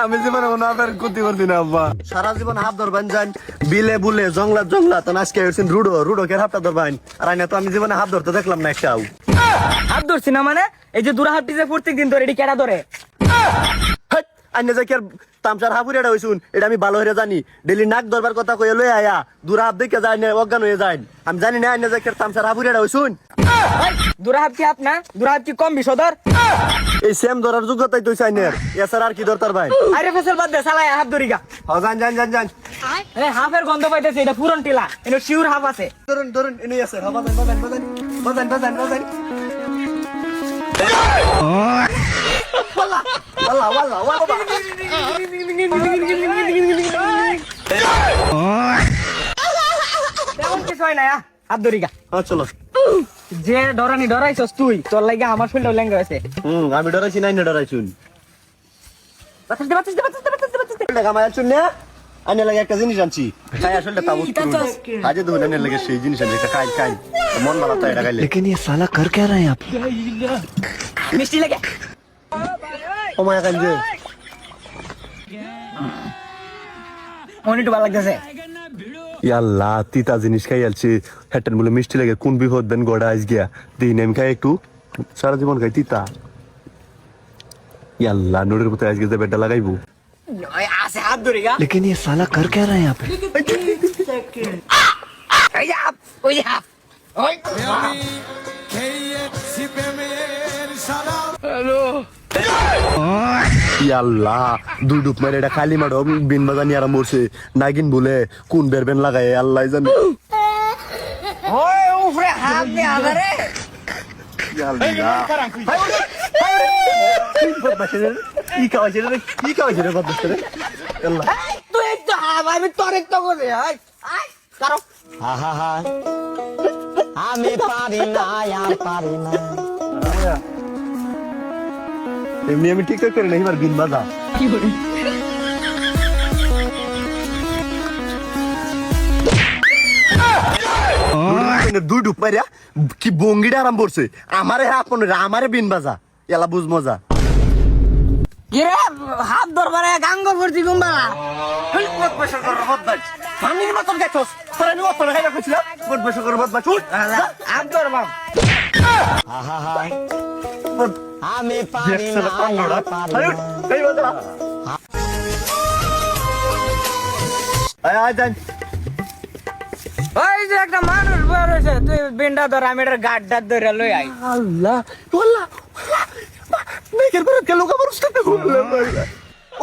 আমি জীবনে কোনো আপনার ক্ষতি করছি না আব্বা। সারা জীবন হাফ ধরবেন যান বিলে বুলে জংলাত জংলাত আজকে রুডো রুডো কে হাফটা ধরবেন আর আইনা তো আমি জীবনে হাফ ধরতে দেখলাম না একটাও। হাত ধরছি না মানে এই যে দুরা হাতটি যে প্রত্যেক দিন ধরে এটি কেডা ধরে? আইনা যে কের তামসার হাফুরি এটা হইছুন এটা আমি ভালো হয়ে জানি। ডেলি নাক ধরবার কথা কয়ে লই আয়া দুরা হাফ দেখে যায় না অজ্ঞান হয়ে যায়। আমি জানি না আইনা যে কের তামসার হাফুরি এটা হইছুন। দুরা হাত কি হাত না? দুরা হাত কি কম বিষধর? এই সেম ধরার যোগ্যতাই তো চাইনের এছাড়া আর কি দরকার ভাই? আরে ফেসল বাদ দে সালা হাত ধরি গা। হ্যাঁ যান যান যান যান। এই হাফের গন্ধ পাইতেছে এটা পুরন টিলা এটা শিউর হাফ আছে। ধরুন ধরুন এনে আছে হ্যাঁ বাজান বাজান বাজান বাজান বাজান বাজান ওয়াল্লাহ ওয়াল্লাহ ওয়াল্লাহ তেমন কিছু হয় না হাত ধরি গা। হ্যাঁ চলো। যে ডরানি ডরাইছস তুই তোর লাগি আমার শরীরটা লেঙ্গা হয়েছে। আমি ডরাইছি না ডরাইছুন বাতাস দে বাতাস দে বাতাস দে বাতাস দে বাতাস দে। টাকা মায়ের চুন না আইনে লাগে একটা জিনিস আনছি খাই আসলে তাবুত করুন আজে দুন আইনে লাগে সেই জিনিস আনছি একটা খাই খাই মন ভালো তাই এটা খাইলে। लेकिन ये साला कर क्या रहे हैं आप? মিষ্টি লাগে ও মায়া কান যে মনিটু ভালো লাগতেছে। ইয়াল্লাহ তিতা জিনিস খাই আলছি হেটেন বলে মিষ্টি লাগে কোন বিপদ দেন গোড়া আইস গিয়া দিন এম খাই একটু সারা জীবন খাই তিতা। ইয়াল্লাহ নোডের মতো আইস গিয়ে বেডটা লাগাইবো। আছে হাত ধরি গা। लेकिन ये साला कर क्या रहे हैं यहाँ पे? ওই হাফ ওই হাফ ওই ইয়াল্লাহ দুই ডুব মেরে এটা খালি মারো বিন বাজানি আর মরছে নাগিন বলে কোন বেরবেন লাগায় আল্লাহ জানে। ওই উপরে হাত দে আদারে তুই তো হাফ আমি তোর তো করে কারো আমি পারি না আর পারি না। এমনি আমি ঠিক করে নাই আমার বিন বাজা কি করে দুই ডুব মারিয়া কি বঙ্গিটা আরাম করছে আমারে আপন আমারে বিন বাজা এলা বুঝ মজা। কিরে হাত ধরবারে গাঙ্গ ভর্তি গুম্বা পানির মতন দেখছস তোরা নি অত লাগাই রাখছিস কোন বসে করে বদবা চুট হাত ধরবাম আমি পারি না আর পারি না। এই বাজা আয় আয় যান ওই যে একটা মানুষ বের হইছে তুই বিন্ডা ধর আমি এটার গাড্ডা ধরে লই আই। আল্লাহ ওয়াল্লাহ মেকের করে কেন কাবার উস্তাতে বললাম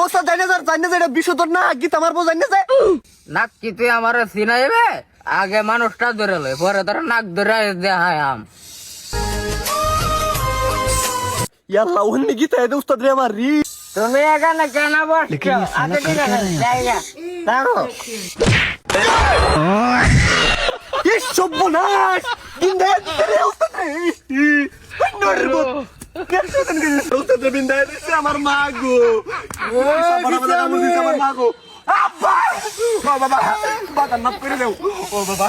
ও সা জানে এটা বিশুদ্ধ না কি তোমার বউ জানে যায় নাক কি তুই আমার চিনাইবে আগে মানুষটা ধরে লই পরে তোর নাক ধরে দেখাই আম। ইয়াল্লাহ ওহনে কি তাই উস্তাদ রে আমার রি তুমি এখানে কেন বসছো? আচ্ছা ঠিক আছে জায়গা দাঁড়ো এই সর্বনাশ বিন্দা রে উস্তাদ রে নরবো কেন উস্তাদ রে বিন্দা দিছে আমার মা গো ও আমার মা গো আব্বা ও বাবা বাবা মাফ করে দাও ও বাবা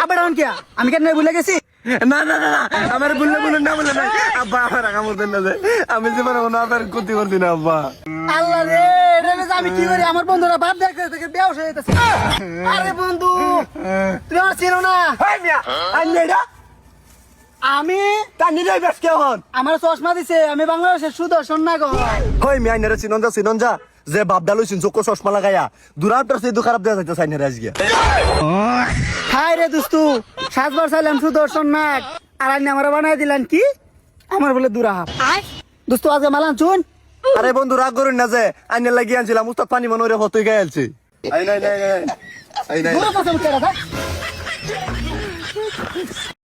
আবার অন কিয়া আমি কেন ভুলে গেছি? না না না আমার বললে বলুন না বলে নাই আব্বা আমার আগামর দেন না আমি জীবনে কোনো আপনার ক্ষতি করছি না আব্বা। আল্লাহ রে এটা আমি কি করি আমার বন্ধুরা বাপ দেখতে থেকে বিয়াহ হয়ে যেতেছে। আরে বন্ধু তুমি আমার চিনো না? হাই মিয়া আন্নেডা আমি তানি যাই বেশ কেমন আমার চশমা দিছে আমি বাংলাদেশের সুদর্শন না গো। হই মিয়া আন্নেরা চিনন যা যে বাপডা লইছিন চোখ চশমা লাগাইয়া দুরাটার সে দু খারাপ দেয়া যাইতে সাইনে রাজ গিয়া। হাই রে দোস্তু সাতবার চাইলাম সুদর্শন নাক আর আপনি আমার বানাই দিলেন কি আমার বলে দুরা হাফ দোস্তু আজকে মালান চুন। আরে বন্ধু রাগ করুন না যে আইনে লাগিয়ে আনছিলাম উস্তাদ পানি মনে রে হতই গাইলছে আই নাই নাই আই নাই দুরা পছন্দ করে